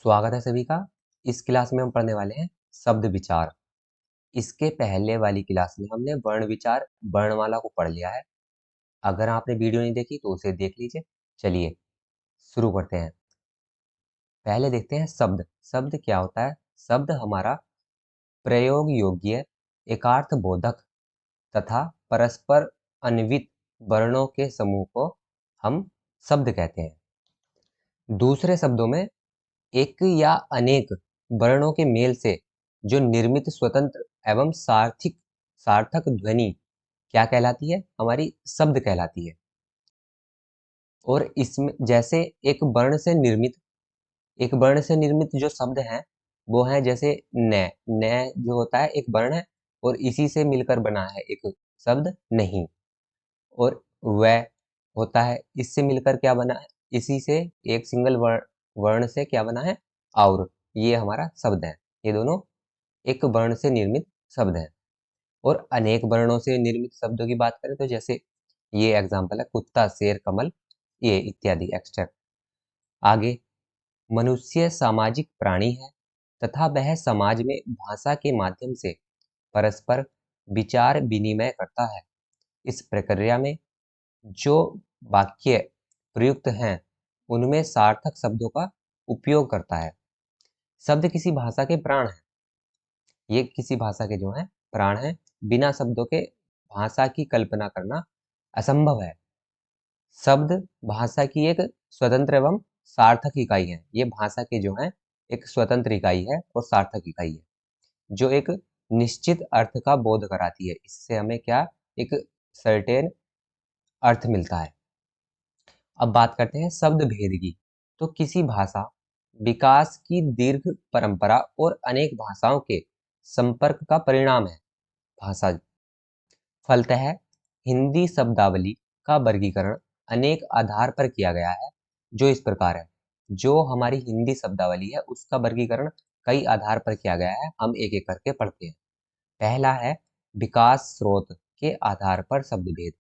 स्वागत है सभी का। इस क्लास में हम पढ़ने वाले हैं शब्द विचार। इसके पहले वाली क्लास में हमने वर्ण विचार वर्णमाला को पढ़ लिया है। अगर आपने वीडियो नहीं देखी तो उसे देख लीजिए। चलिए शुरू करते हैं। पहले देखते हैं शब्द। शब्द क्या होता है? शब्द हमारा प्रयोग योग्य, एकार्थ बोधक तथा परस्पर अन्वित वर्णों के समूह को हम शब्द कहते हैं। दूसरे शब्दों में एक या अनेक वर्णों के मेल से जो निर्मित स्वतंत्र एवं सार्थक ध्वनि क्या कहलाती है? हमारी शब्द कहलाती है। और इसमें जैसे एक वर्ण से निर्मित जो शब्द हैं वो है जैसे न। न जो होता है एक वर्ण है और इसी से मिलकर बना है एक शब्द नहीं। और वह होता है, इससे मिलकर क्या बना है? इसी से एक सिंगल वर्ण से क्या बना है? और। ये हमारा शब्द है। ये दोनों एक वर्ण से निर्मित शब्द हैं। और अनेक वर्णों से निर्मित शब्दों की बात करें तो जैसे ये एग्जाम्पल है कुत्ता, शेर, कमल, ये इत्यादि एक्स्ट्रैक्ट। आगे, मनुष्य सामाजिक प्राणी है तथा वह समाज में भाषा के माध्यम से परस्पर विचार विनिमय करता है। इस प्रक्रिया में जो वाक्य प्रयुक्त हैं उनमें सार्थक शब्दों का उपयोग करता है। शब्द किसी भाषा के प्राण हैं। ये किसी भाषा के जो हैं प्राण हैं। बिना शब्दों के भाषा की कल्पना करना असंभव है। शब्द भाषा की एक स्वतंत्र एवं सार्थक इकाई है। ये भाषा के जो हैं एक स्वतंत्र इकाई है और सार्थक इकाई है जो एक निश्चित अर्थ का बोध कराती है। इससे हमें क्या एक सर्टेन अर्थ मिलता है। अब बात करते हैं शब्द भेद की। तो किसी भाषा विकास की दीर्घ परंपरा और अनेक भाषाओं के संपर्क का परिणाम है भाषा। फलतः हिंदी शब्दावली का वर्गीकरण अनेक आधार पर किया गया है जो इस प्रकार है। जो हमारी हिंदी शब्दावली है उसका वर्गीकरण कई आधार पर किया गया है। हम एक एक करके पढ़ते हैं। पहला है विकास स्रोत के आधार पर शब्द भेद।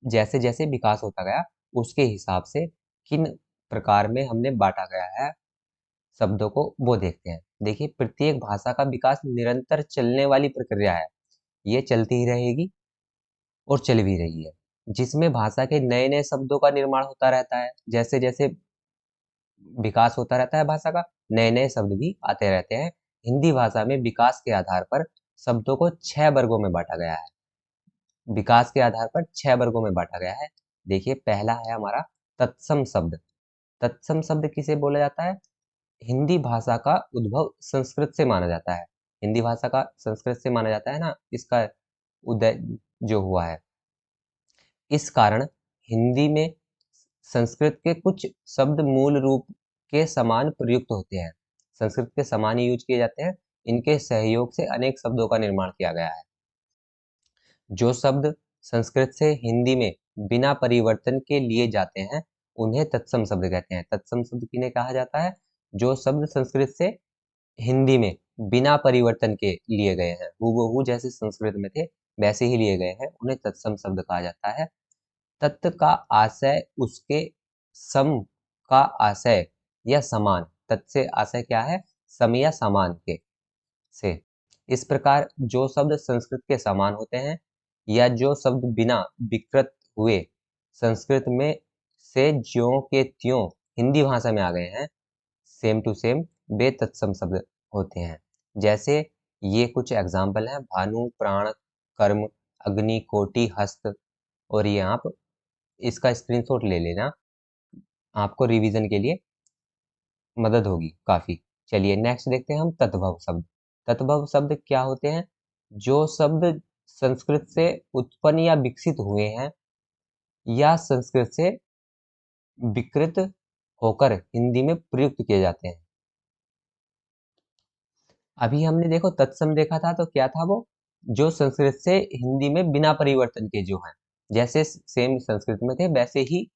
जैसे जैसे विकास होता गया उसके हिसाब से किन प्रकार में हमने बांटा गया है शब्दों को वो देखते हैं। देखिए, प्रत्येक भाषा का विकास निरंतर चलने वाली प्रक्रिया है। ये चलती ही रहेगी और चल भी रही है, जिसमें भाषा के नए नए शब्दों का निर्माण होता रहता है। जैसे जैसे विकास होता रहता है भाषा का, नए नए शब्द भी आते रहते हैं। हिंदी भाषा में विकास के आधार पर शब्दों को 6 वर्गों में बांटा गया है। विकास के आधार पर 6 वर्गों में बांटा गया है। देखिए, पहला है हमारा तत्सम शब्द। तत्सम शब्द किसे बोला जाता है? हिंदी भाषा का उद्भव संस्कृत से माना जाता है। हिंदी भाषा का संस्कृत से माना जाता है ना, इसका उदय जो हुआ है। इस कारण हिंदी में संस्कृत के कुछ शब्द मूल रूप के समान प्रयुक्त होते हैं। संस्कृत के समान ही यूज किए जाते हैं। इनके सहयोग से अनेक शब्दों का निर्माण किया गया है। जो शब्द संस्कृत से हिंदी में बिना परिवर्तन के लिए जाते हैं उन्हें तत्सम शब्द कहते हैं। तत्सम शब्द किन्हें कहा जाता है? जो शब्द संस्कृत से हिंदी में बिना परिवर्तन के लिए गए हैं, हूबहू जैसे संस्कृत में थे वैसे ही लिए गए हैं, उन्हें तत्सम शब्द कहा जाता है। तत् का आशय उसके सम का आशय या समान। तत् से आशय क्या है? सम या समान के से। इस प्रकार जो शब्द संस्कृत के समान होते हैं या जो शब्द बिना विकृत हुए संस्कृत में से ज्यों के त्यों हिंदी भाषा में आ गए हैं, सेम टू सेम वे तत्सम शब्द होते हैं। जैसे ये कुछ एग्जाम्पल हैं: भानु, प्राण, कर्म, अग्नि, कोटि, हस्त। और ये आप इसका स्क्रीनशॉट ले लेना, आपको रिवीजन के लिए मदद होगी काफी। चलिए नेक्स्ट देखते हैं हम तद्भव शब्द। तद्भव शब्द क्या होते हैं? जो शब्द संस्कृत से उत्पन्न या विकसित हुए हैं या संस्कृत से विकृत होकर हिंदी में प्रयुक्त किए जाते हैं। अभी हमने देखो तत्सम देखा था तो क्या था वो? जो संस्कृत से हिंदी में बिना परिवर्तन के जो हैं, जैसे सेम संस्कृत में थे वैसे ही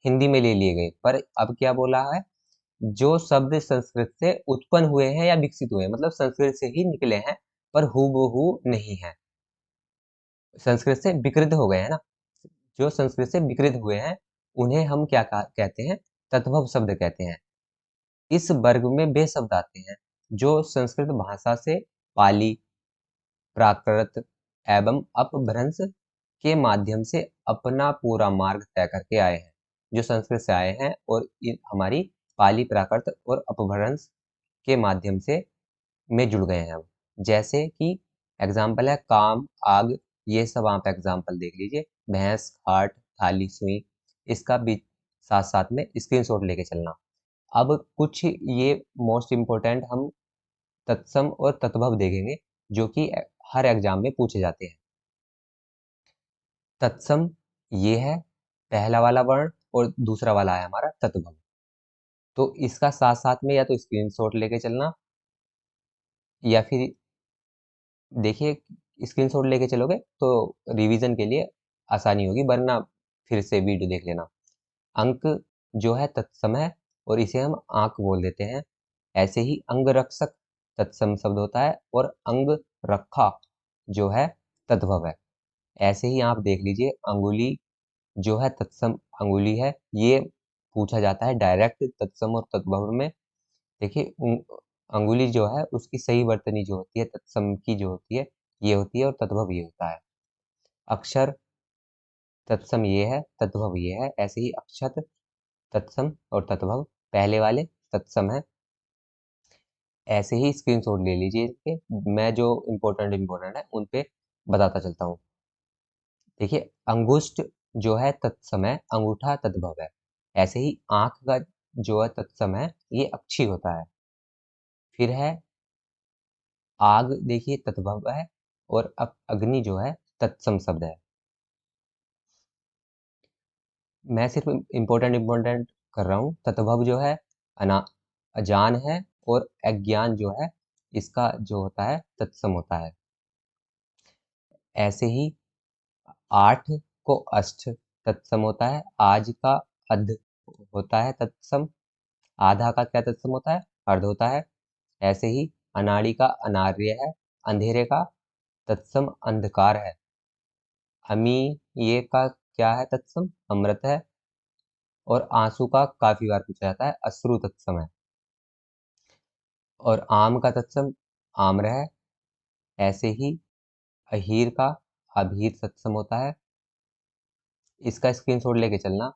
हिंदी में ले लिए गए। पर अब क्या बोला है? जो शब्द संस्कृत से उत्पन्न हुए हैं या विकसित हुए हैं, मतलब संस्कृत से ही निकले हैं पर हूबहू नहीं है, संस्कृत से विकृत हो गए हैं ना। जो संस्कृत से विकृत हुए हैं उन्हें हम क्या कहते हैं? तद्भव शब्द कहते हैं। इस वर्ग में वे शब्द आते हैं जो संस्कृत भाषा से पाली, प्राकृत एवं अपभ्रंश के माध्यम से अपना पूरा मार्ग तय करके आए हैं, जो संस्कृत से आए हैं और हमारी पाली, प्राकृत और अपभ्रंश के माध्यम से में जुड़ गए हैं हम। जैसे कि एग्जाम्पल है काम, आग, ये सब आप एग्जाम्पल देख लीजिए। भैंस, खाट, थाली, सुई, इसका भी साथ साथ में स्क्रीनशॉट लेके चलना। अब कुछ ये मोस्ट इम्पोर्टेंट हम तत्सम और तद्भव देखेंगे जो कि हर एग्जाम में पूछे जाते हैं। तत्सम ये है पहला वाला वर्ण और दूसरा वाला है हमारा तद्भव। तो इसका साथ साथ में या तो स्क्रीनशॉट लेके चलना या फिर देखिए स्क्रीनशॉट लेके चलोगे तो रिवीजन के लिए आसानी होगी, वरना फिर से वीडियो देख लेना। अंक जो है तत्सम है और इसे हम आंक बोल देते हैं। ऐसे ही अंगरक्षक तत्सम शब्द होता है और अंग रखा जो है तद्भव है। ऐसे ही आप देख लीजिए अंगुली जो है तत्सम अंगुली है, ये पूछा जाता है डायरेक्ट तत्सम और तद्भव में। देखिए अंगुली जो है उसकी सही वर्तनी जो होती है तत्सम की जो होती है ये होती है और तद्भव ये होता है। अक्षर तत्सम ये है, तद्भव ये है। ऐसे ही अक्षत तत्सम और तद्भव पहले वाले तत्सम है। ऐसे ही स्क्रीनशॉट ले लीजिए इसके, मैं जो इम्पोर्टेंट है उन पे बताता चलता हूँ। देखिए अंगुष्ठ जो है तत्सम है, अंगूठा तद्भव है। ऐसे ही आंख का जो है तत्सम है, ये अक्षी होता है। फिर है आग, देखिए तद्भव है और अग्नि जो है तत्सम शब्द है। मैं सिर्फ इम्पोर्टेंट कर रहा हूँ। तद्भव जो है अना अजान है और अज्ञान जो है इसका जो होता है तत्सम होता है। ऐसे ही 8 को अष्ट तत्सम होता है। आज का अध होता है तत्सम। आधा का क्या तत्सम होता है? अर्ध होता है। ऐसे ही अनाड़ी का अनार्य है। अंधेरे का तत्सम अंधकार है। अमी ये का क्या है तत्सम? अमृत है। और आंसू का काफी बार पूछा जाता है, अश्रु तत्सम है। और आम का तत्सम आम्र है। ऐसे ही अहीर का अभीर तत्सम होता है। इसका स्क्रीनशॉट लेके चलना।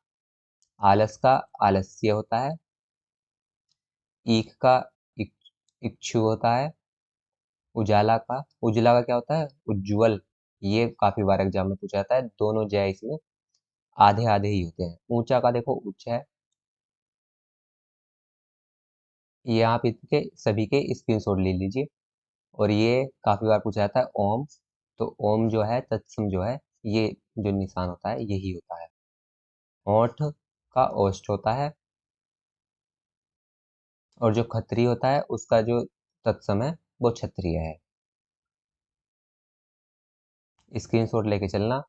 आलस का आलस्य होता है। ईख का इक्षु होता है। उजाला का क्या होता है? उज्ज्वल। ये काफी बार एग्जाम में पूछा जाता है, दोनों जय इसमें आधे आधे ही होते हैं। ऊंचा का देखो उच्च है। ये आप इनके सभी के स्क्रीनशॉट ले लीजिए। और ये काफी बार पूछा जाता है ओम। तो ओम जो है तत्सम जो है ये जो निशान होता है यही होता है। होठ का ओष्ठ होता है। और जो खत्री होता है उसका जो तत्सम है वो क्षत्रिय है। स्क्रीनशॉट लेके चलना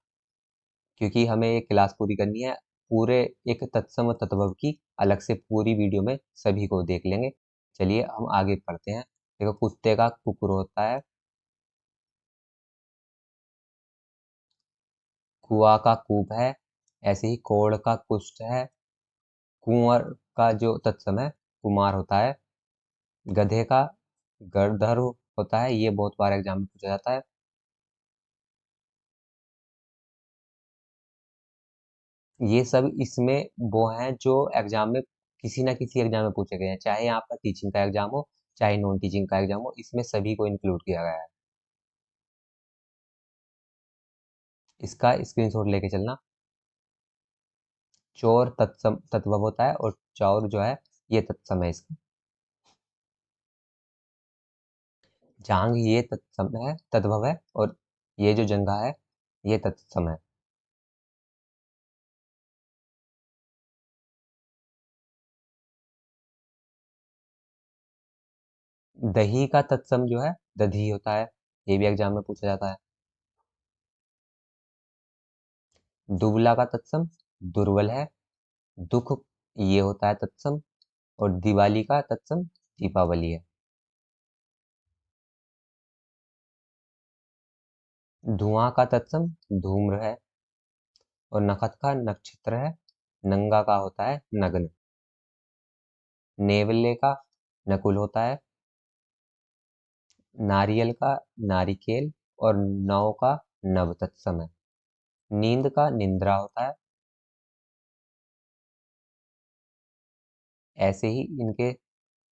क्योंकि हमें ये क्लास पूरी करनी है। पूरे एक तत्सम और तद्भव की अलग से पूरी वीडियो में सभी को देख लेंगे। चलिए हम आगे पढ़ते हैं। देखो कुत्ते का कुकुर होता है। कुआ का कूप है। ऐसे ही कोढ़ का कुष्ठ है। कुंवर का जो तत्सम है कुमार होता है। गधे का गरधर होता है, ये बहुत बार एग्जाम में पूछा जाता है। ये सब इसमें वो हैं जो एग्जाम में किसी ना किसी एग्जाम में पूछे गए हैं, चाहे आपका टीचिंग का एग्जाम हो चाहे नॉन टीचिंग का एग्जाम हो, इसमें सभी को इंक्लूड किया गया है। इसका स्क्रीनशॉट लेके चलना। चोर तत्सम तत्भव होता है और चौर जो है ये तत्सम है इसका। जांग ये तत्सम है तद्भव है और ये जो जंघा है ये तत्सम है। दही का तत्सम जो है दधी होता है, ये भी एग्जाम में पूछा जाता है। दुबला का तत्सम दुर्बल है। दुख ये होता है तत्सम और दिवाली का तत्सम दीपावली है। धुआं का तत्सम धूम्र है और नखत का नक्षत्र है। नंगा का होता है नग्न। नेवले का नकुल होता है, नारियल का नारिकेल और नौ का नव तत्सम है। नींद का निंद्रा होता है। ऐसे ही इनके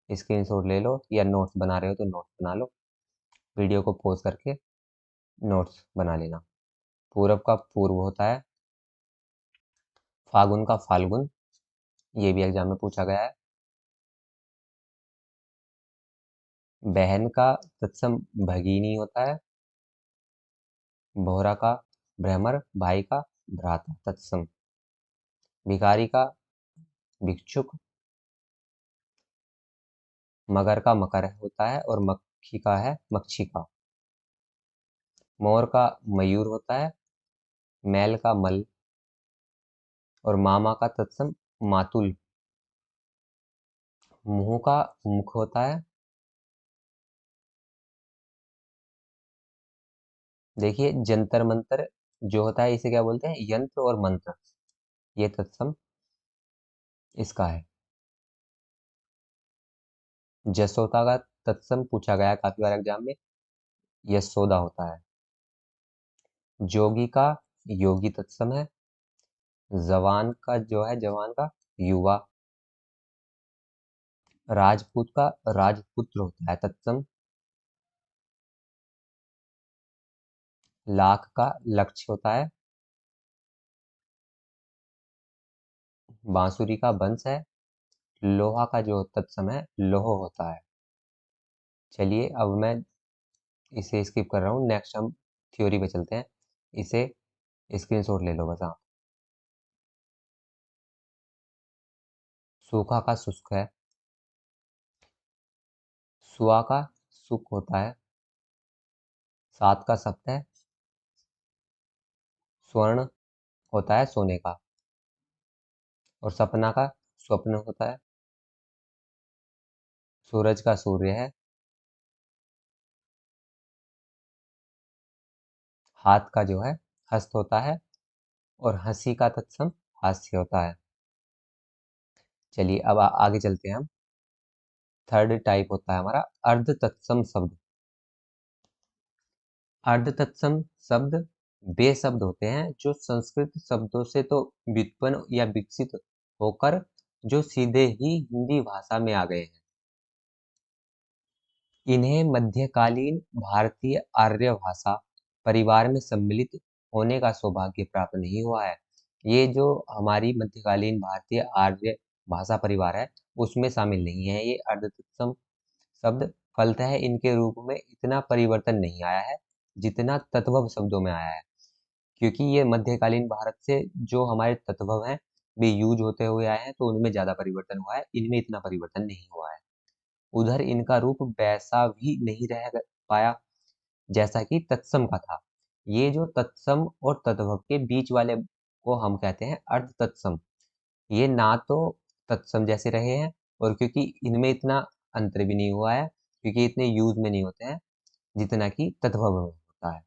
स्क्रीनशॉट ले लो या नोट्स बना रहे हो तो नोट्स बना लो, वीडियो को पॉज करके नोट्स बना लेना। पूरब का पूर्व होता है, फागुन का फाल्गुन, ये भी एग्जाम में पूछा गया है। बहन का तत्सम भगिनी होता है, बोहरा का भ्रमर, भाई का भ्राता तत्सम। भिखारी का भिक्षुक, मगर का मकर होता है और मक्खी का है मक्षिका। मोर का मयूर होता है, मैल का मल और मामा का तत्सम मातुल। मुंह का मुख होता है। देखिए जंतर मंतर जो होता है इसे क्या बोलते हैं, यंत्र और मंत्र, ये तत्सम इसका है। जसोदा का तत्सम पूछा गया है काफी बार एग्जाम में, यशोदा होता है। जोगी का योगी तत्सम है। जवान का जो है जवान का युवा। राजपूत का राजपुत्र होता है तत्सम। लाख का लक्ष्य होता है। बांसुरी का बंस है। लोहा का जो तत्सम है लोह होता है। चलिए अब मैं इसे स्किप कर रहा हूँ, नेक्स्ट हम थ्योरी पे चलते हैं। इसे स्क्रीनशॉट ले लो बस आप। सूखा का शुष्क है। सुआ का सुख होता है। सात का सप्त है। स्वर्ण होता है सोने का। और सपना का स्वप्न होता है। सूरज का सूर्य है। हाथ का जो है हस्त होता है। और हंसी का तत्सम हास्य होता है। चलिए अब आगे चलते हैं हम। थर्ड टाइप होता है हमारा अर्ध तत्सम शब्द। अर्ध तत्सम शब्द वे शब्द होते हैं जो संस्कृत शब्दों से तो व्युत्पन्न या विकसित होकर जो सीधे ही हिंदी भाषा में आ गए हैं। इन्हें मध्यकालीन भारतीय आर्य भाषा परिवार में सम्मिलित होने का सौभाग्य प्राप्त नहीं हुआ है। ये जो हमारी मध्यकालीन भारतीय आर्य भाषा परिवार है उसमें शामिल नहीं है ये अर्ध तत्सम शब्द। फलतः इनके रूप में इतना परिवर्तन नहीं आया है जितना तद्भव शब्दों में आया है, क्योंकि ये मध्यकालीन भारत से जो हमारे तद्भव हैं वे यूज होते हुए आए हैं तो उनमें ज्यादा परिवर्तन हुआ है, इनमें इतना परिवर्तन नहीं हुआ है। उधर इनका रूप वैसा भी नहीं रह पाया जैसा कि तत्सम का था। ये जो तत्सम और तद्भव के बीच वाले को हम कहते हैं अर्ध तत्सम। ये ना तो तत्सम जैसे रहे हैं और क्योंकि इनमें इतना अंतर भी नहीं हुआ है क्योंकि इतने यूज में नहीं होते हैं जितना कि तद्भव में होता है,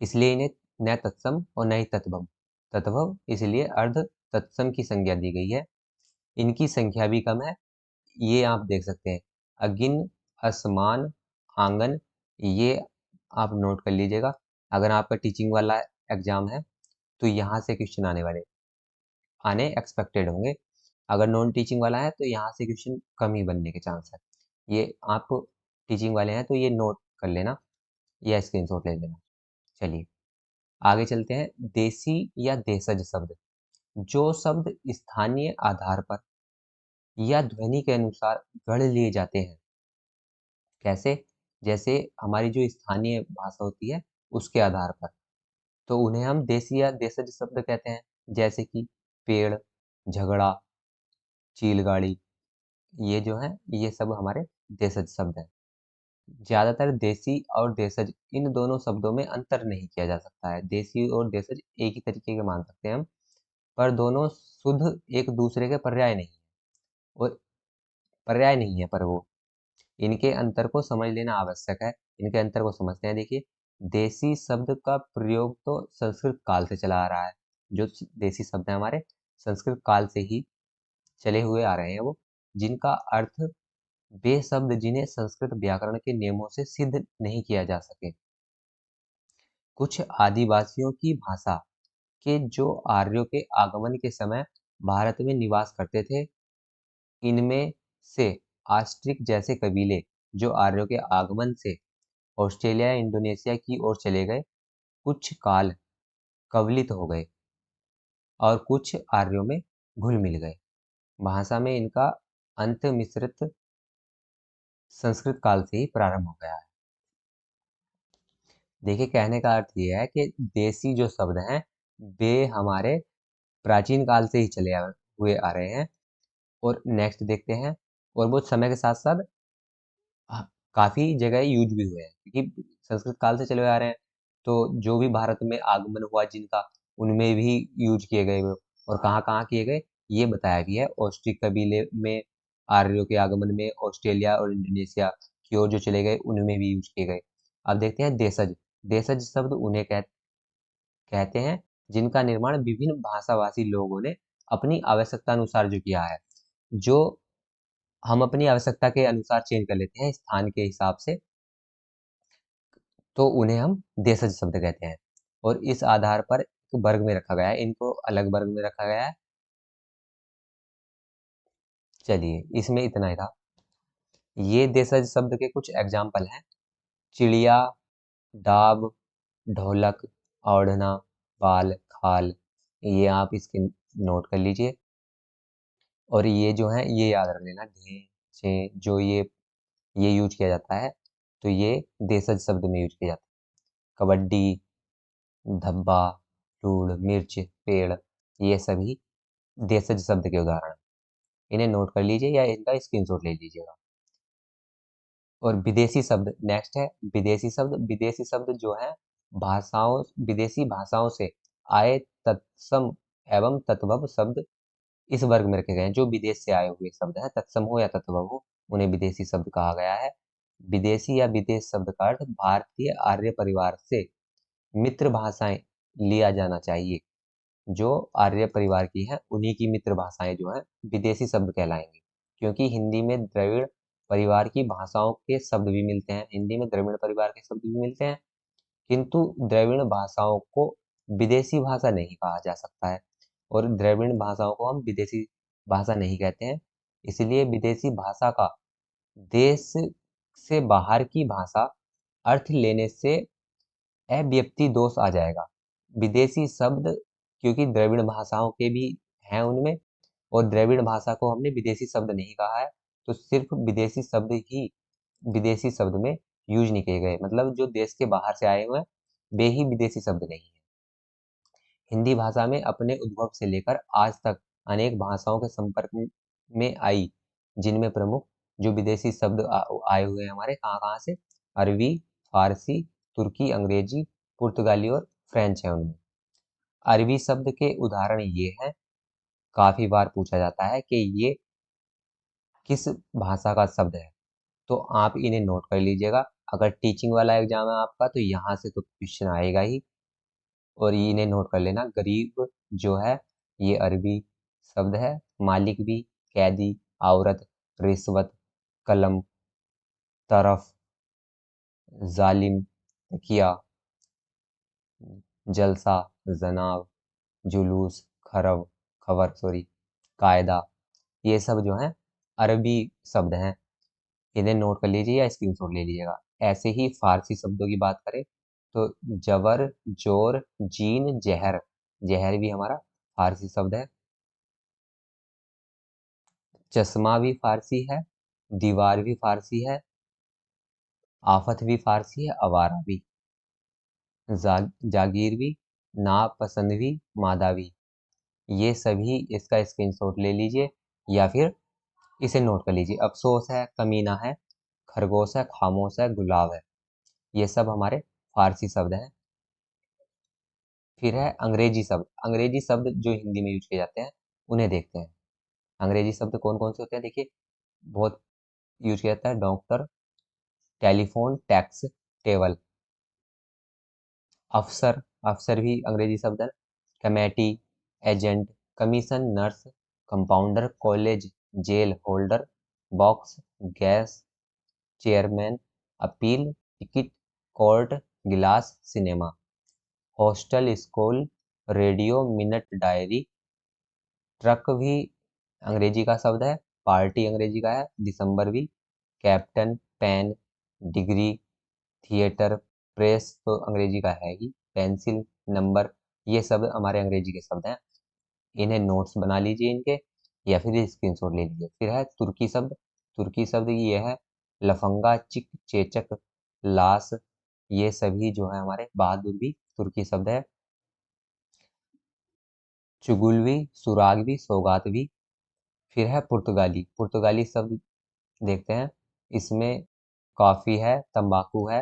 इसलिए इन्हें न तत्सम और न ही तद्भव। तद्भव इसलिए अर्ध तत्सम की संज्ञा दी गई है। इनकी संख्या भी कम है, ये आप देख सकते हैं। अगिन, असमान, आंगन, ये आप नोट कर लीजिएगा। अगर आपका टीचिंग वाला एग्जाम है तो यहाँ से क्वेश्चन आने एक्सपेक्टेड होंगे। अगर नॉन टीचिंग वाला है तो यहाँ से क्वेश्चन कम ही बनने के चांस है। ये आप टीचिंग वाले हैं तो ये नोट कर लेना या स्क्रीनशॉट ले लेना। चलिए आगे चलते हैं। देसी या देशज शब्द, जो शब्द स्थानीय आधार पर या ध्वनि के अनुसार गढ़ लिए जाते हैं। कैसे? जैसे हमारी जो स्थानीय भाषा होती है उसके आधार पर, तो उन्हें हम देसी या देशज शब्द कहते हैं। जैसे कि पेड़, झगड़ा, चीलगाड़ी, ये जो है ये सब हमारे देशज शब्द हैं। ज्यादातर देसी और देशज इन दोनों शब्दों में अंतर नहीं किया जा सकता है। देसी और देशज एक ही तरीके के मान सकते हैं हम, पर दोनों शुद्ध एक दूसरे के पर्याय नहीं है। और पर्याय नहीं है पर वो इनके अंतर को समझ लेना आवश्यक है। इनके अंतर को समझते हैं। देखिए देसी शब्द का प्रयोग तो संस्कृत काल से चला आ रहा है। जो देसी शब्द है हमारे संस्कृत काल से ही चले हुए आ रहे हैं वो। जिनका अर्थ वे शब्द जिन्हें संस्कृत व्याकरण के नियमों से सिद्ध नहीं किया जा सके। कुछ आदिवासियों की भाषा के जो आर्यों के आगमन के समय भारत में निवास करते थे, इनमें से ऑस्ट्रिक जैसे कबीले जो आर्यों के आगमन से ऑस्ट्रेलिया या इंडोनेशिया की ओर चले गए, कुछ काल कवलित हो गए और कुछ आर्यों में घुल मिल गए। भाषा में इनका अंत मिश्रित संस्कृत काल से ही प्रारंभ हो गया है। देखिए, कहने का अर्थ ये है कि देसी जो शब्द हैं वे हमारे प्राचीन काल से ही हुए आ रहे हैं। और नेक्स्ट देखते हैं, और वो समय के साथ साथ काफी जगह यूज भी हुए हैं, क्योंकि संस्कृत काल से चले हुए आ रहे हैं, तो जो भी भारत में आगमन हुआ जिनका, उनमें भी यूज किए गए वो। और कहाँ कहाँ किए गए ये बताया भी है। ऑस्ट्रिक कबीले में आर्यों के आगमन में ऑस्ट्रेलिया और इंडोनेशिया की ओर जो चले गए, उनमें भी यूज किए गए। अब देखते हैं देशज। देशज शब्द उन्हें कहते हैं जिनका निर्माण विभिन्न भाषाभाषी लोगों ने अपनी आवश्यकता अनुसार जो किया है, जो हम अपनी आवश्यकता के अनुसार चेंज कर लेते हैं स्थान के हिसाब से, तो उन्हें हम देशज शब्द कहते हैं। और इस आधार पर एक वर्ग में रखा गया है, इनको अलग वर्ग में रखा गया है। चलिए, इसमें इतना ही था। ये देशज शब्द के कुछ एग्जाम्पल हैं: चिड़िया, डाब, ढोलक, औढ़ना, बाल, खाल। ये आप इसके नोट कर लीजिए। और ये जो है ये याद रख लेना, ढे, छे, जो ये यूज किया जाता है, तो ये देशज शब्द में यूज किया जाता है। कबड्डी, धब्बा, धूड़, मिर्च, पेड़, ये सभी देशज शब्द के उदाहरण हैं। इन्हें नोट कर लीजिए या इनका स्क्रीनशॉट ले लीजिएगा। और विदेशी शब्द नेक्स्ट है। विदेशी शब्द जो है विदेशी भाषाओं से आए तत्सम एवं तद्भव शब्द इस वर्ग में रखे गए हैं। जो विदेश से आए हुए शब्द हैं, तत्सम हो या तद्भव हो, उन्हें विदेशी शब्द कहा गया है। विदेशी या विदेश शब्द का अर्थ भारतीय आर्य परिवार से मित्र भाषाएं लिया जाना चाहिए। जो आर्य परिवार की हैं, उन्हीं की मित्र भाषाएं जो हैं विदेशी शब्द कहलाएंगी। क्योंकि हिंदी में द्रविड़ परिवार की भाषाओं के शब्द भी मिलते हैं, हिंदी में द्रविड़ परिवार के शब्द भी मिलते हैं, किंतु द्रविड़ भाषाओं को विदेशी भाषा नहीं कहा जा सकता है। और द्रविड़ भाषाओं को हम विदेशी भाषा नहीं कहते हैं। इसलिए विदेशी भाषा का देश से बाहर की भाषा अर्थ लेने से अव्यक्ति दोष आ जाएगा। विदेशी शब्द, क्योंकि द्रविड़ भाषाओं के भी हैं उनमें, और द्रविड़ भाषा को हमने विदेशी शब्द नहीं कहा है, तो सिर्फ विदेशी शब्द ही विदेशी शब्द में यूज नहीं किए गए। मतलब जो देश के बाहर से आए हुए हैं वे ही विदेशी शब्द नहीं है। हिंदी भाषा में अपने उद्भव से लेकर आज तक अनेक भाषाओं के संपर्क में आई, जिनमें प्रमुख जो विदेशी शब्द आए हुए हैं हमारे, कहाँ कहाँ से, अरबी, फारसी, तुर्की, अंग्रेजी, पुर्तगाली और फ्रेंच है उनमें। अरबी शब्द के उदाहरण ये हैं। काफी बार पूछा जाता है कि ये किस भाषा का शब्द है, तो आप इन्हें नोट कर लीजिएगा। अगर टीचिंग वाला एग्जाम है आपका तो यहाँ से तो क्वेश्चन आएगा ही। और ये इन्हें नोट कर लेना। गरीब जो है ये अरबी शब्द है। मालिक भी, कैदी, औरत, रिश्वत, कलम, तरफ, जालिम, तकिया, जलसा, जनाब, जुलूस, खबर सॉरी, कायदा, ये सब जो है अरबी शब्द हैं। इन्हें नोट कर लीजिए या स्क्रीनशॉट ले लीजिएगा। ऐसे ही फारसी शब्दों की बात करें तो जबर, जोर, जीन, जहर, जहर भी हमारा फारसी शब्द है। चश्मा भी फारसी है, दीवार भी फारसी है, आफत भी फारसी है, आवारा भी, जागीर भी, नापसंद भी, मादा भी। ये सभी इसका स्क्रीनशॉट ले लीजिए या फिर इसे नोट कर लीजिए। अफसोस है, कमीना है, खरगोश है, खामोश है, गुलाब है। ये सब हमारे फारसी शब्द हैं। फिर है अंग्रेजी शब्द। अंग्रेजी शब्द जो हिंदी में यूज किए जाते हैं उन्हें देखते हैं। अंग्रेजी शब्द कौन कौन से होते हैं देखिए, बहुत यूज किया जाता है। Doctor, telephone, tax, table. अफसर, अफसर भी अंग्रेजी शब्द है। Committee, agent, commission, nurse, compounder, college, jail holder, box, gas, chairman, appeal, ticket, court, गिलास, cinema. Hostel, school, radio, minute, diary. Truck भी अंग्रेजी का शब्द है, पार्टी अंग्रेजी का है, दिसंबर भी, captain, pen, degree, theatre, press तो अंग्रेजी का है ही, पेंसिल, नंबर, ये सब हमारे अंग्रेजी के शब्द हैं। इन्हें नोट्स बना लीजिए इनके, या फिर स्क्रीनशॉट ले लीजिए। फिर है तुर्की शब्द। तुर्की शब्द ये है लफंगा, चिक, चेचक, लाश, ये सभी जो है हमारे बहादुर भी तुर्की शब्द है। चुगुल भी, सुराग भी, सौगात भी। फिर है पुर्तगाली। पुर्तगाली शब्द देखते हैं। इसमें कॉफी है, तंबाकू है,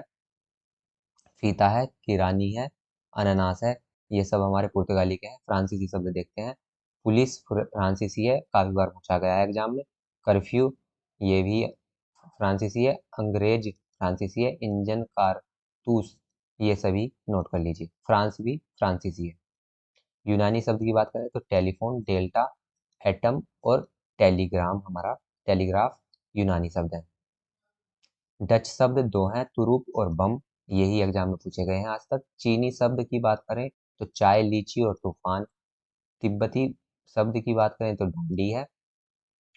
फीता है, किरानी है, अनानास है, ये सब हमारे पुर्तगाली के हैं। फ्रांसीसी शब्द देखते हैं। पुलिस फ्रांसीसी है, काफी बार पूछा गया है एग्जाम में। कर्फ्यू, ये भी फ्रांसीसी है। अंग्रेज फ्रांसीसी है। इंजन, कारतूस, ये सभी नोट कर लीजिए। फ्रांस भी फ्रांसीसी है। यूनानी शब्द की बात करें तो टेलीफोन, डेल्टा, एटम और टेलीग्राम, हमारा टेलीग्राफ यूनानी शब्द है। डच शब्द दो हैं, तुरुप और बम, यही एग्जाम में पूछे गए हैं आज तक। चीनी शब्द की बात करें तो चाय, लीची और तूफान। तिब्बती शब्द की बात करें तो डंडी है।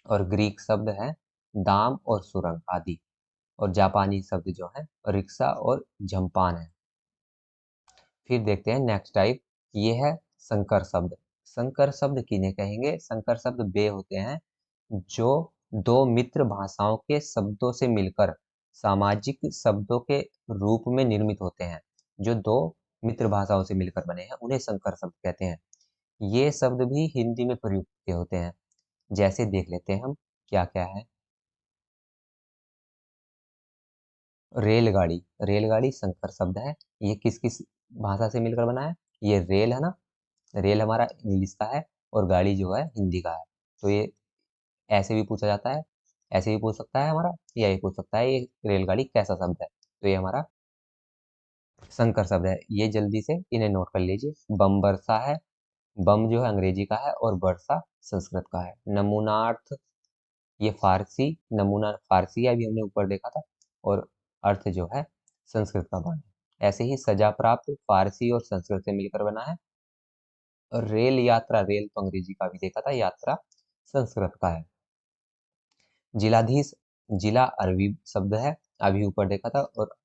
और ग्रीक शब्द है दाम और सुरंग आदि। और जापानी शब्द जो है रिक्शा और झम्पान है। फिर देखते हैं नेक्स्ट टाइप, ये है संकर शब्द। संकर शब्द किन्हें कहेंगे? संकर शब्द वे होते हैं जो दो मित्र भाषाओं के शब्दों से मिलकर सामाजिक शब्दों के रूप में निर्मित होते हैं। जो दो मित्र भाषाओं से मिलकर बने हैं उन्हें संकर शब्द कहते हैं। ये शब्द भी हिंदी में प्रयुक्त होते हैं। जैसे देख लेते हैं हम क्या क्या है। रेलगाड़ी। रेलगाड़ी संकर शब्द है। ये किस किस भाषा से मिलकर बना है? ये रेल है ना, रेल हमारा इंग्लिश का है और गाड़ी जो है हिंदी का है। तो ये ऐसे भी पूछा जाता है, ऐसे भी पूछ सकता है हमारा, या ये पूछ सकता है ये रेलगाड़ी कैसा शब्द है। तो ये हमारा संकर शब्द है। ये जल्दी से इन्हें नोट कर लीजिए। बम वर्षा है, बम जो है अंग्रेजी का है और वर्षा संस्कृत का है। नमूनार्थ, ये फारसी, नमूना फारसी है, अभी हमने ऊपर देखा था, और अर्थ जो है संस्कृत का बना है। ऐसे ही सजा प्राप्त फारसी और संस्कृत से मिलकर बना है। और रेल यात्रा, रेल तो अंग्रेजी का भी देखा था, यात्रा संस्कृत का है। जिलाधीश, जिला अरबी शब्द है, अभी ऊपर देखा था, और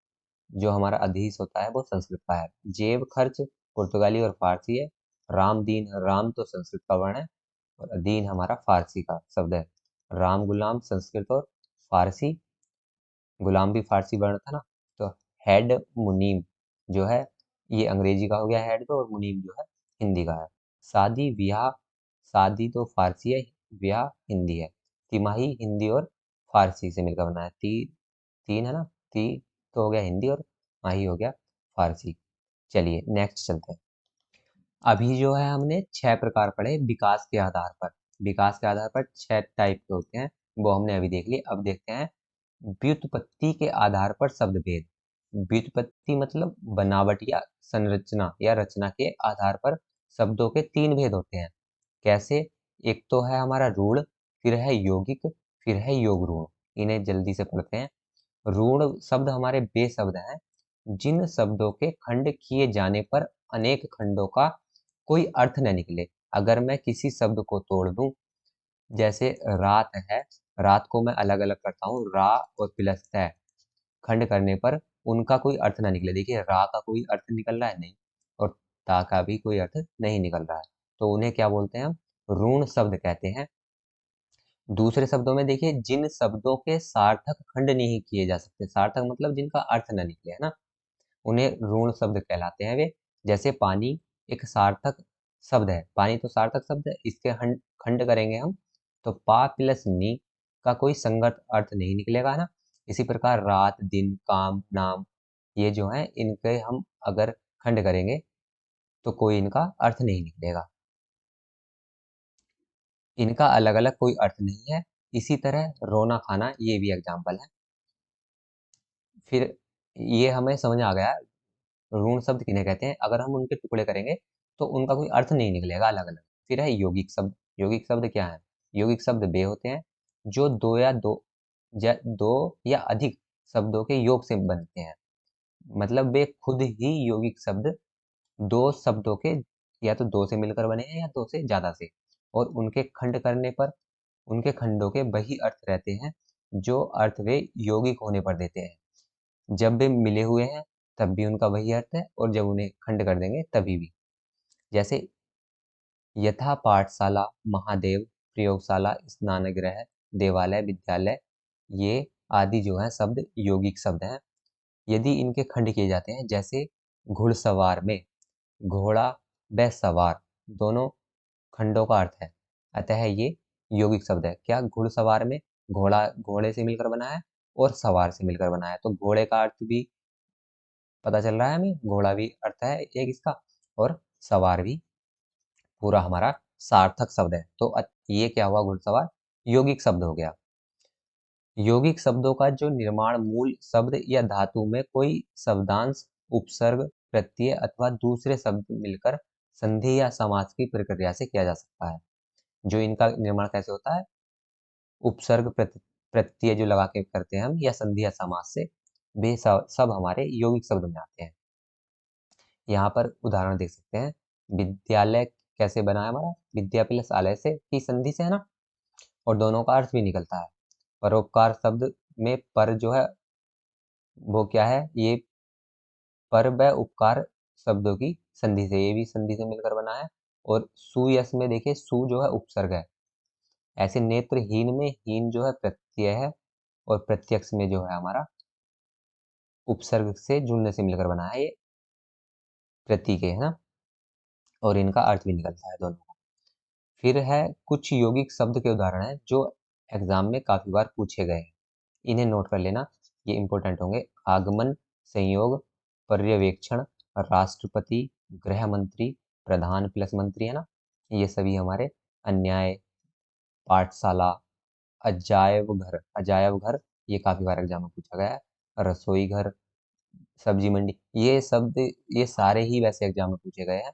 जो हमारा अधीश होता है वो संस्कृत का है। जेब खर्च पुर्तगाली और फारसी है। राम दीन, राम तो संस्कृत का वर्ण है और दीन हमारा फारसी का शब्द है। राम गुलाम संस्कृत और फारसी, गुलाम भी फारसी वर्ण था ना। तो हेड मुनीम जो है ये अंग्रेजी का हो गया हेड तो, और मुनीम जो है हिंदी का है। शादी ब्याह, शादी तो फारसी है, ब्याह हिंदी है। तिमाही हिंदी और फारसी से मिलकर बना है। तीन है ना, ती तो हो गया हिंदी और माही हो गया फारसी। चलिए नेक्स्ट चलते हैं। अभी जो है हमने 6 प्रकार पढ़े विकास के आधार पर। विकास के आधार पर 6 टाइप के होते हैं, वो हमने अभी देख लिए। अब देखते हैं व्युत्पत्ति के आधार पर शब्द भेद। व्युत्पत्ति मतलब बनावट या संरचना या रचना के आधार पर शब्दों के 3 भेद होते हैं। कैसे? एक तो है हमारा रूढ़, फिर है यौगिक, फिर है योग रूढ़। इन्हें जल्दी से पढ़ते हैं। रूढ़ शब्द हमारे वे शब्द हैं जिन शब्दों के खंड किए जाने पर अनेक खंडों का कोई अर्थ न निकले। अगर मैं किसी शब्द को तोड़ दूं, जैसे रात है, रात को मैं अलग अलग करता हूँ, रा और प्लस तय, खंड करने पर उनका कोई अर्थ ना निकले। देखिए रा का कोई अर्थ निकल रहा है नहीं, और ता का भी कोई अर्थ नहीं निकल रहा है, तो उन्हें क्या बोलते हैं हम? ऋण शब्द कहते हैं। दूसरे शब्दों में देखिए जिन शब्दों के सार्थक खंड नहीं किए जा सकते, सार्थक मतलब जिनका अर्थ ना निकले, है ना, उन्हें ऋण शब्द कहलाते हैं वे। जैसे पानी एक सार्थक शब्द है, पानी तो सार्थक शब्द है, इसके खंड खंड करेंगे हम तो पा प्लस नी का कोई संगत अर्थ नहीं निकलेगा ना। इसी प्रकार रात, दिन, काम, नाम, ये जो है इनके हम अगर खंड करेंगे तो कोई इनका अर्थ नहीं निकलेगा, इनका अलग अलग कोई अर्थ नहीं है। इसी तरह रोना खाना, ये भी एग्जाम्पल है। फिर ये हमें समझ आ गया ऋण शब्द किन्हें कहते हैं। अगर हम उनके टुकड़े करेंगे तो उनका कोई अर्थ नहीं निकलेगा अलग अलग। फिर है यौगिक शब्द। यौगिक शब्द क्या है? यौगिक शब्द वे होते हैं जो दो या अधिक शब्दों के योग से बनते हैं। मतलब वे खुद ही यौगिक शब्द दो शब्दों के या तो दो से मिलकर बने हैं या दो से ज्यादा से, और उनके खंड करने पर उनके खंडों के वही अर्थ रहते हैं जो अर्थ वे यौगिक होने पर देते हैं। जब वे मिले हुए हैं तब भी उनका वही अर्थ है, और जब उन्हें खंड कर देंगे तभी भी। जैसे यथा पाठशाला, महादेव, प्रयोगशाला, स्नानगृह, देवालय, विद्यालय, ये आदि जो है शब्द यौगिक शब्द हैं। यदि इनके खंड किए जाते हैं, जैसे घुड़सवार में घोड़ा व सवार दोनों खंडों का अर्थ है, अतः ये यौगिक शब्द है। क्या घुड़सवार में घोड़ा घोड़े से मिलकर बना है और सवार से मिलकर बना है, तो घोड़े का अर्थ भी पता चल रहा है हमें, घोड़ा भी अर्थ है एक इसका, और सवार भी पूरा हमारा सार्थक शब्द है। तो ये क्या हुआ, घुड़सवार यौगिक शब्द हो गया। यौगिक शब्दों का जो निर्माण मूल शब्द या धातु में कोई शब्दांश, उपसर्ग, प्रत्यय अथवा दूसरे शब्द मिलकर संधि या समास की प्रक्रिया से किया जा सकता है। जो इनका निर्माण कैसे होता है, उपसर्ग प्रत्यय जो लगा के करते हैं हम, या संधि या समास से, वे सब हमारे यौगिक शब्द में आते हैं। यहाँ पर उदाहरण देख सकते हैं। विद्यालय कैसे बना है हमारा, विद्या प्लस आलय से की संधि से है ना, और दोनों का अर्थ भी निकलता है। परोपकार शब्द में पर जो है वो क्या है, ये पर व उपकार शब्दों की संधि से, ये भी संधि से मिलकर बना है। और सुयस में देखिए, सु जो है उपसर्ग है। ऐसे नेत्रहीन में हीन जो है प्रत्यय है, और प्रत्यक्ष में जो है हमारा उपसर्ग से जुड़ने से मिलकर बना है, ये प्रतीक है ना, और इनका अर्थ भी निकलता है दोनों का। फिर है कुछ यौगिक शब्द के उदाहरण है जो एग्जाम में काफी बार पूछे गए हैं, इन्हें नोट कर लेना, ये इंपॉर्टेंट होंगे। आगमन, संयोग, पर्यवेक्षण, राष्ट्रपति, गृह मंत्री, प्रधान प्लस मंत्री है ना, ये सभी हमारे अन्याय, पाठशाला, अजायब घर, ये काफी बार एग्जाम में पूछा गया है। रसोई घर, सब्जी मंडी, ये शब्द ये सारे ही वैसे एग्जाम में पूछे गए हैं।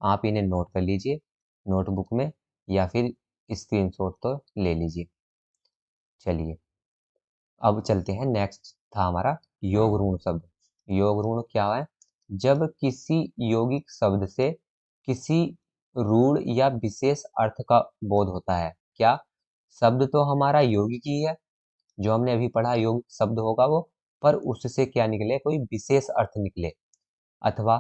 आप इन्हें नोट कर लीजिए नोटबुक में, या फिर स्क्रीनशॉट तो ले लीजिए। चलिए अब चलते हैं, नेक्स्ट था हमारा योग ऋण शब्द। योग ऋण क्या है, जब किसी यौगिक शब्द से किसी रूढ़ या विशेष अर्थ का बोध होता है। क्या, शब्द तो हमारा यौगिक ही है, जो हमने अभी पढ़ा यौगिक शब्द होगा वो, पर उससे क्या निकले, कोई विशेष अर्थ निकले, अथवा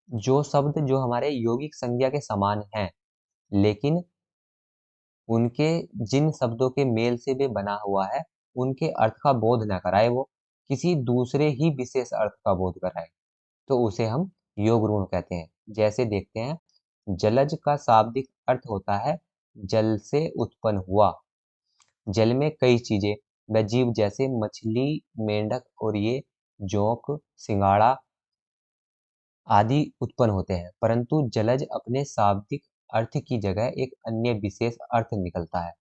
जो शब्द जो हमारे यौगिक संज्ञा के समान हैं, लेकिन उनके जिन शब्दों के मेल से वे बना हुआ है उनके अर्थ का बोध न कराए, वो किसी दूसरे ही विशेष अर्थ का बोध कराए, तो उसे हम योग ऋण कहते हैं। जैसे देखते हैं, जलज का शाब्दिक अर्थ होता है जल से उत्पन्न हुआ। जल में कई चीजें व जीव जैसे मछली, मेंढक और ये जोंक, सिंगाड़ा आदि उत्पन्न होते हैं, परंतु जलज अपने शाब्दिक अर्थ की जगह एक अन्य विशेष अर्थ निकलता है।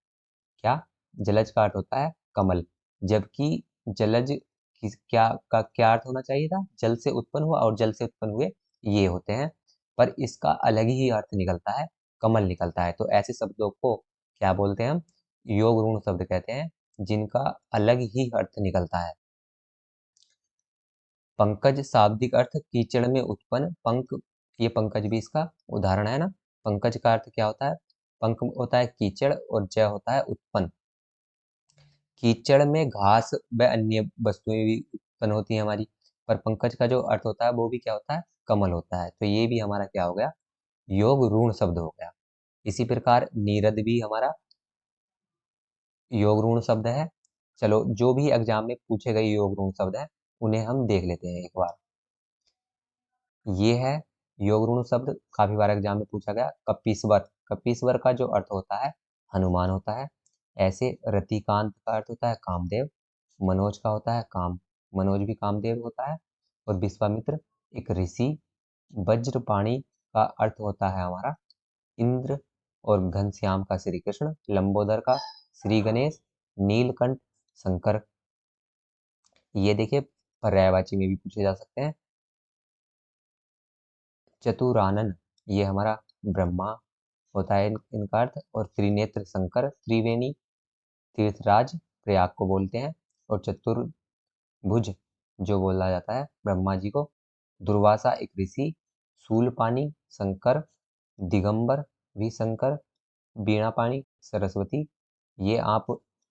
क्या, जलज का अर्थ होता है कमल, जबकि जलज का क्या अर्थ होना चाहिए था, जल से उत्पन्न हुआ, और जल से उत्पन्न हुए ये होते हैं, पर इसका अलग ही अर्थ निकलता है, कमल निकलता है। तो ऐसे शब्दों को क्या बोलते हैं हम, योग ऋण शब्द कहते हैं, जिनका अलग ही अर्थ निकलता है। पंकज शाब्दिक अर्थ कीचड़ में उत्पन्न, ये पंकज भी इसका उदाहरण है ना। पंकज का अर्थ क्या होता है, पंक होता है कीचड़, और जय होता है उत्पन्न। कीचड़ में घास व अन्य वस्तुएं भी उत्पन्न होती हैं हमारी, पर पंकज का जो अर्थ होता है वो भी क्या होता है, कमल होता है। तो ये भी हमारा क्या हो गया, योग ऋण शब्द हो गया। इसी प्रकार नीरद भी हमारा योग ऋण शब्द है। चलो, जो भी एग्जाम में पूछे गए योग ऋण शब्द है उन्हें हम देख लेते हैं एक बार। ये है योग ऋण शब्द, काफी बार एग्जाम में पूछा गया। कपीश्वर, कपीश्वर का जो अर्थ होता है हनुमान होता है। ऐसे रतिकांत का अर्थ होता है कामदेव। मनोज का होता है काम, मनोज भी कामदेव होता है। और विश्वामित्र एक ऋषि। वज्रपाणी का अर्थ होता है हमारा इंद्र, और घनश्याम का श्री कृष्ण। लंबोदर का श्री गणेश। नीलकंठ शंकर। ये देखिए पर्यायवाची में भी पूछे जा सकते हैं। चतुरानन, ये हमारा ब्रह्मा होता है इनका अर्थ। और त्रिनेत्र शंकर, त्रिवेणी तीर्थराज प्रयाग को बोलते हैं, और चतुर्भुज जो बोला जाता है ब्रह्मा जी को, दुर्वासा एक ऋषि, शूलपाणी शंकर, दिगंबर भी शंकर, वीणापाणी सरस्वती। ये आप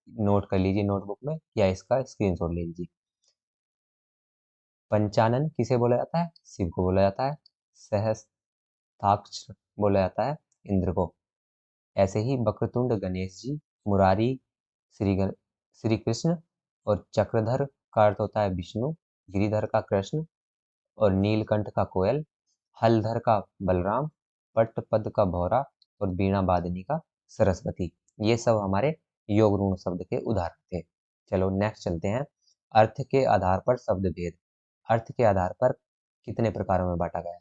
नोट कर लीजिए नोटबुक में या इसका स्क्रीनशॉट ले लीजिए। पंचानन किसे बोला जाता है? शिव को बोला जाता है। सहस्त्राक्ष बोला जाता है इंद्र को। ऐसे ही वक्रतुंड गणेश जी, मुरारी श्री कृष्ण, और चक्रधर का अर्थ होता है विष्णु, गिरिधर का कृष्ण, और नीलकंठ का कोयल, हलधर का बलराम, पट्टपद का भौरा, और वीणा वादनी का सरस्वती। ये सब हमारे योग ऋण शब्द के उदाहरण थे। चलो नेक्स्ट चलते हैं। अर्थ के आधार पर शब्द भेद। अर्थ के आधार पर कितने प्रकारों में बांटा गया है?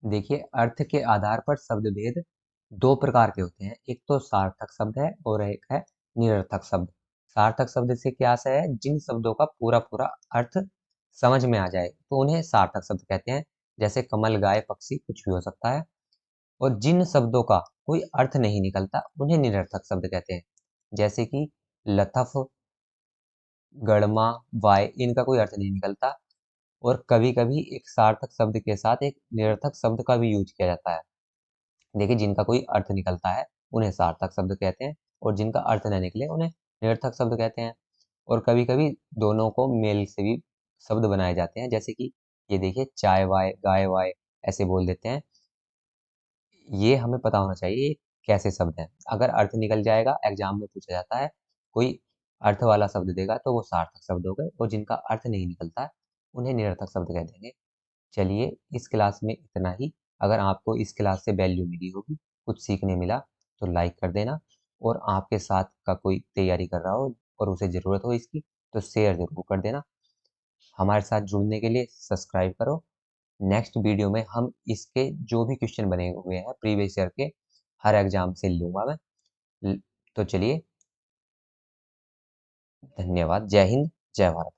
देखिए, अर्थ के आधार पर शब्द भेद दो प्रकार के होते हैं। एक तो सार्थक शब्द है और एक है निरर्थक शब्द। सार्थक शब्द से क्या आशय है? जिन शब्दों का पूरा पूरा अर्थ समझ में आ जाए तो उन्हें सार्थक शब्द कहते हैं। जैसे कमल, गाय, पक्षी, कुछ भी हो सकता है। और जिन शब्दों का कोई अर्थ नहीं निकलता उन्हें निरर्थक शब्द कहते हैं। जैसे कि लथफ, गड़मा, वाय, इनका कोई अर्थ नहीं निकलता। और कभी कभी एक सार्थक शब्द के साथ एक निरर्थक शब्द का भी यूज किया जाता है। देखिए, जिनका कोई अर्थ निकलता है उन्हें सार्थक शब्द कहते हैं, और जिनका अर्थ न निकले उन्हें निरर्थक शब्द कहते हैं। और कभी कभी दोनों को मेल से भी शब्द बनाए जाते हैं। जैसे कि ये देखिए, चाय वाय, गाय वाय, ऐसे बोल देते हैं। ये हमें पता होना चाहिए ये कैसे शब्द हैं। अगर अर्थ निकल जाएगा, एग्जाम में पूछा जाता है, कोई अर्थ वाला शब्द देगा तो वो सार्थक शब्द हो गए, और जिनका अर्थ नहीं निकलता उन्हें निरर्थक शब्द कह देंगे। चलिए, इस क्लास में इतना ही। अगर आपको इस क्लास से वैल्यू मिली होगी, कुछ सीखने मिला, तो लाइक कर देना। और आपके साथ का कोई तैयारी कर रहा हो और उसे ज़रूरत हो इसकी, तो शेयर ज़रूर कर देना। हमारे साथ जुड़ने के लिए सब्सक्राइब करो। नेक्स्ट वीडियो में हम इसके जो भी क्वेश्चन बने हुए हैं प्रीवियस ईयर के, हर एग्जाम से लूँगा मैं। तो चलिए, धन्यवाद। जय हिंद, जय भारत।